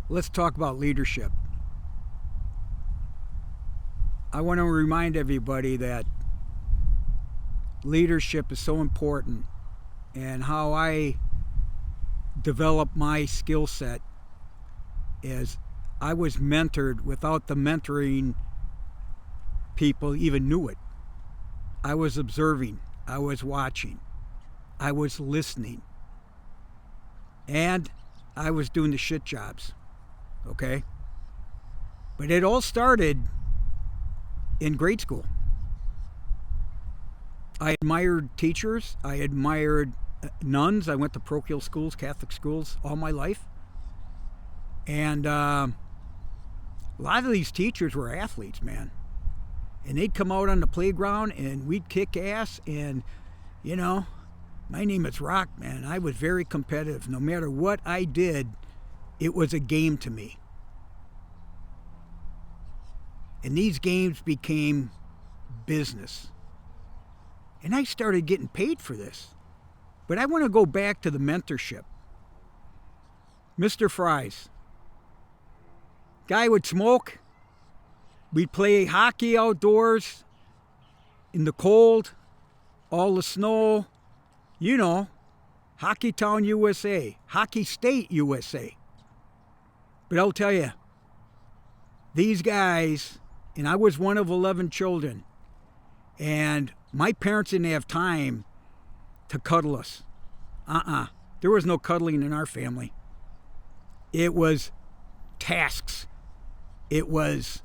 Let's talk about leadership. I want to remind everybody that leadership is so important, and how I developed my skill set is I was mentored without the mentoring people even knew it. I was observing, I was watching, I was listening, and I was doing the shit jobs, okay? But it all started in grade school. I admired teachers, I admired nuns. I went to parochial schools, Catholic schools, all my life. And a lot of these teachers were athletes, man. And they'd come out on the playground and we'd kick ass. And, you know, my name is Rock, man. I was very competitive. No matter what I did, it was a game to me. And these games became business. And I started getting paid for this. But I want to go back to the mentorship. Mr. Fries. Guy would smoke. We'd play hockey outdoors in the cold, all the snow. You know, Hockey Town, USA, Hockey State, USA. But I'll tell you, these guys, and I was one of 11 children, and my parents didn't have time to cuddle us. There was no cuddling in our family. It was tasks. It was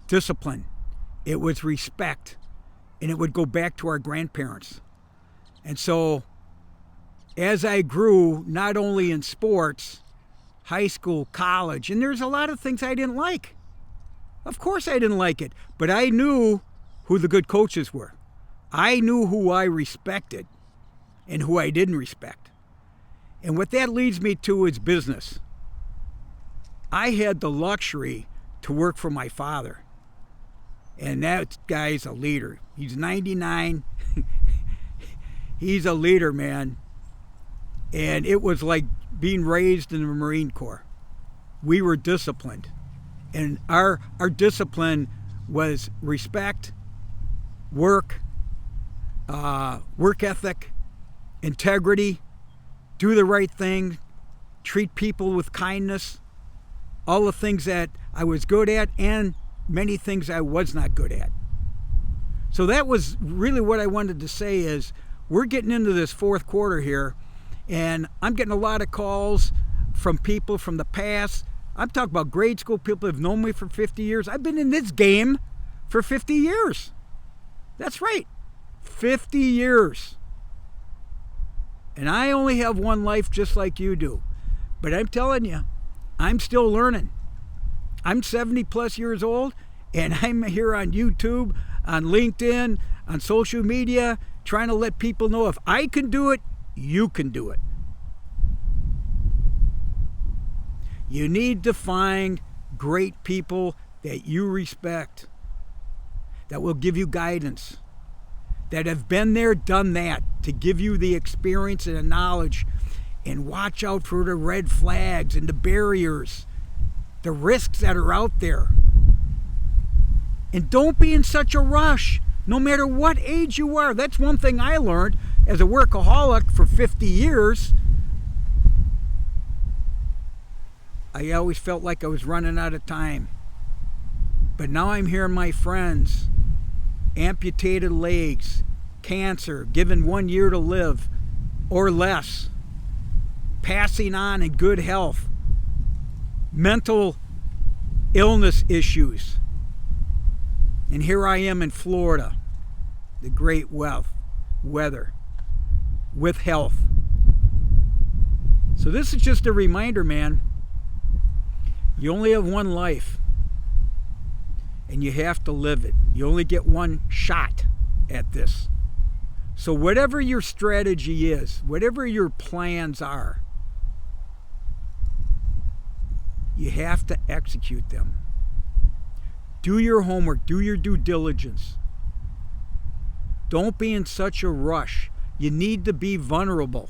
discipline. It was respect. And it would go back to our grandparents. And so as I grew, not only in sports, high school, college, and there's a lot of things I didn't like. Of course I didn't like it. But I knew who the good coaches were. I knew who I respected and who I didn't respect. And what that leads me to is business. I had the luxury to work for my father. And that guy's a leader. He's 99. He's a leader, man. And it was like being raised in the Marine Corps. We were disciplined. And our discipline was respect, work ethic, integrity, do the right thing, treat people with kindness, all the things that I was good at and many things I was not good at. So that was really what I wanted to say is we're getting into this fourth quarter here, and I'm getting a lot of calls from people from the past. I'm talking about grade school people who've known me for 50 years. I've been in this game for 50 years. That's right. 50 years. And I only have one life just like you do. But I'm telling you, I'm still learning. I'm 70 plus years old, and I'm here on YouTube, on LinkedIn, on social media, trying to let people know if I can do it, you can do it. You need to find great people that you respect, that will give you guidance, that have been there, done that, to give you the experience and the knowledge, and watch out for the red flags and the barriers, the risks that are out there. And don't be in such a rush, no matter what age you are. That's one thing I learned as a workaholic for 50 years. I always felt like I was running out of time. But now I'm hearing my friends, amputated legs, cancer, given 1 year to live or less, passing on in good health, mental illness issues. And here I am in Florida, the great weather, with health. So this is just a reminder, man. You only have one life, and you have to live it. You only get one shot at this. So whatever your strategy is, whatever your plans are, you have to execute them. Do your homework, do your due diligence. Don't be in such a rush. You need to be vulnerable.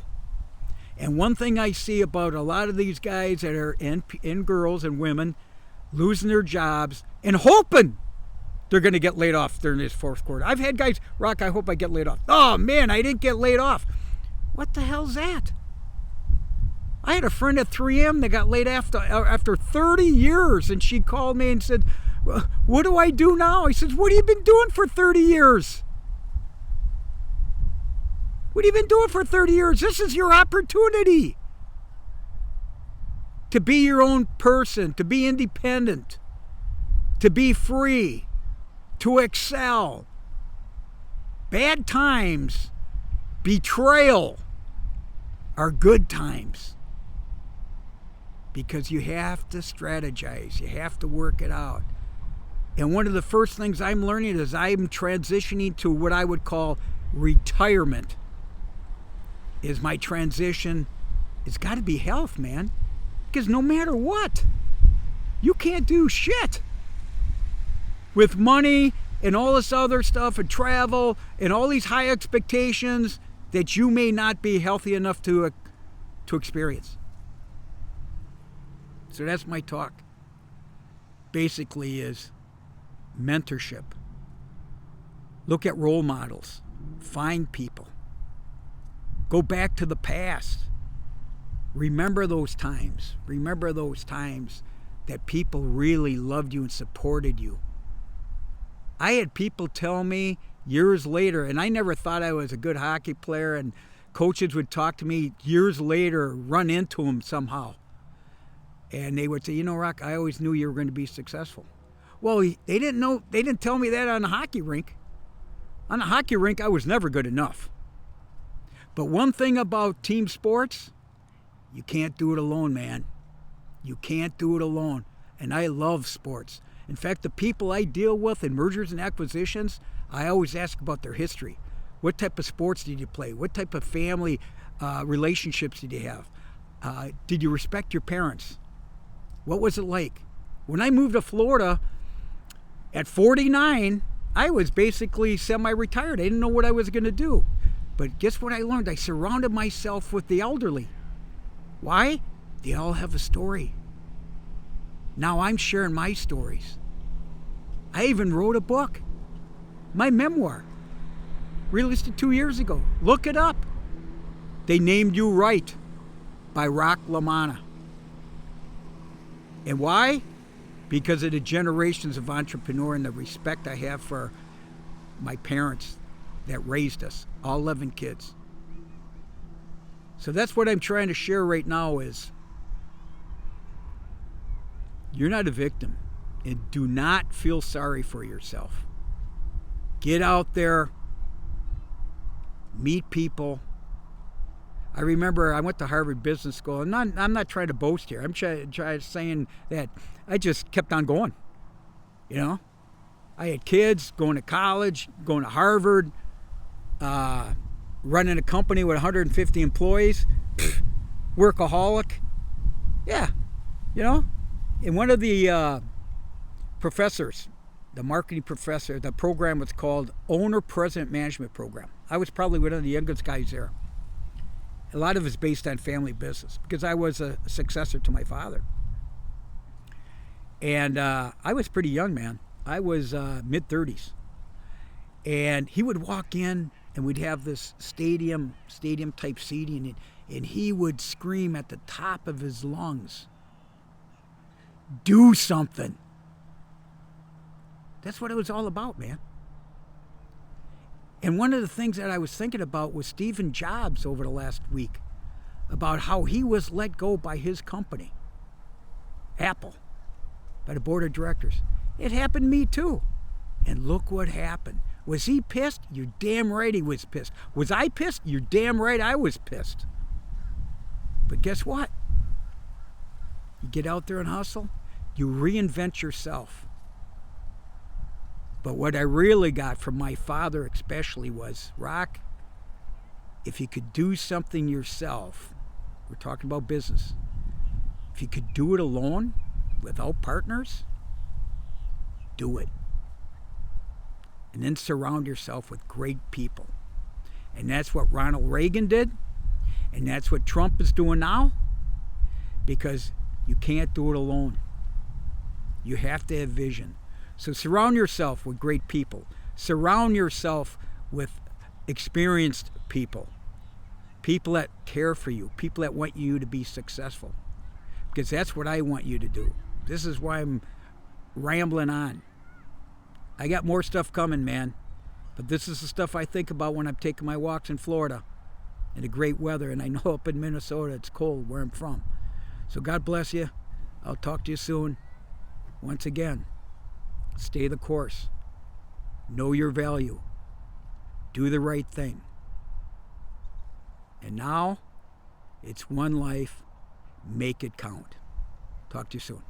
And one thing I see about a lot of these guys that are in girls and women losing their jobs and hoping they're going to get laid off during this fourth quarter. I've had guys, Rock, I hope I get laid off. Oh, man, I didn't get laid off. What the hell's that? I had a friend at 3M that got laid after 30 years, and she called me and said, what do I do now? I said, what have you been doing for 30 years? What have you been doing for 30 years? This is your opportunity to be your own person, to be independent, to be free, to excel. Bad times, betrayal are good times, because you have to strategize. You have to work it out. And one of the first things I'm learning is I'm transitioning to what I would call retirement. Is my transition, it's got to be health, man. Because no matter what, you can't do shit with money and all this other stuff and travel and all these high expectations that you may not be healthy enough to experience. So that's my talk. Basically is mentorship. Look at role models. Find people. Go back to the past. Remember those times. Remember those times that people really loved you and supported you. I had people tell me years later, and I never thought I was a good hockey player, and coaches would talk to me years later, run into them somehow. And they would say, Rock, I always knew you were going to be successful. Well, they didn't tell me that on the hockey rink. On the hockey rink, I was never good enough. But one thing about team sports, you can't do it alone, man. You can't do it alone. And I love sports. In fact, the people I deal with in mergers and acquisitions, I always ask about their history. What type of sports did you play? What type of family relationships did you have? Did you respect your parents? What was it like? When I moved to Florida at 49, I was basically semi-retired. I didn't know what I was going to do. But guess what I learned? I surrounded myself with the elderly. Why? They all have a story. Now I'm sharing my stories. I even wrote a book, my memoir, released it 2 years ago. Look it up. They Named You Right by Rock LaManna. And why? Because of the generations of entrepreneur and the respect I have for my parents that raised us, all 11 kids. So that's what I'm trying to share right now is you're not a victim, and do not feel sorry for yourself. Get out there, meet people. I remember I went to Harvard Business School, and I'm not trying to boast here. I'm saying that I just kept on going. I had kids going to college, going to Harvard, running a company with 150 employees, workaholic. Yeah, And one of the professors, the marketing professor, the program was called Owner-President Management Program. I was probably one of the youngest guys there. A lot of it's based on family business because I was a successor to my father. And I was pretty young, man. I was mid-30s. And he would walk in and we'd have this stadium type seating, and he would scream at the top of his lungs, do something. That's what it was all about, man. And one of the things that I was thinking about was Stephen Jobs over the last week, about how he was let go by his company, Apple, by the board of directors. It happened to me too. And look what happened. Was he pissed? You're damn right he was pissed. Was I pissed? You're damn right I was pissed. But guess what? You get out there and hustle, you reinvent yourself. But what I really got from my father especially was, Rock, if you could do something yourself, we're talking about business, if you could do it alone, without partners, do it. And then surround yourself with great people. And that's what Ronald Reagan did. And that's what Trump is doing now, because you can't do it alone. You have to have vision. So surround yourself with great people. Surround yourself with experienced people. People that care for you. People that want you to be successful. Because that's what I want you to do. This is why I'm rambling on. I got more stuff coming, man. But this is the stuff I think about when I'm taking my walks in Florida in the great weather. And I know up in Minnesota it's cold where I'm from. So God bless you. I'll talk to you soon. Once again, stay the course. Know your value. Do the right thing. And now, it's one life. Make it count. Talk to you soon.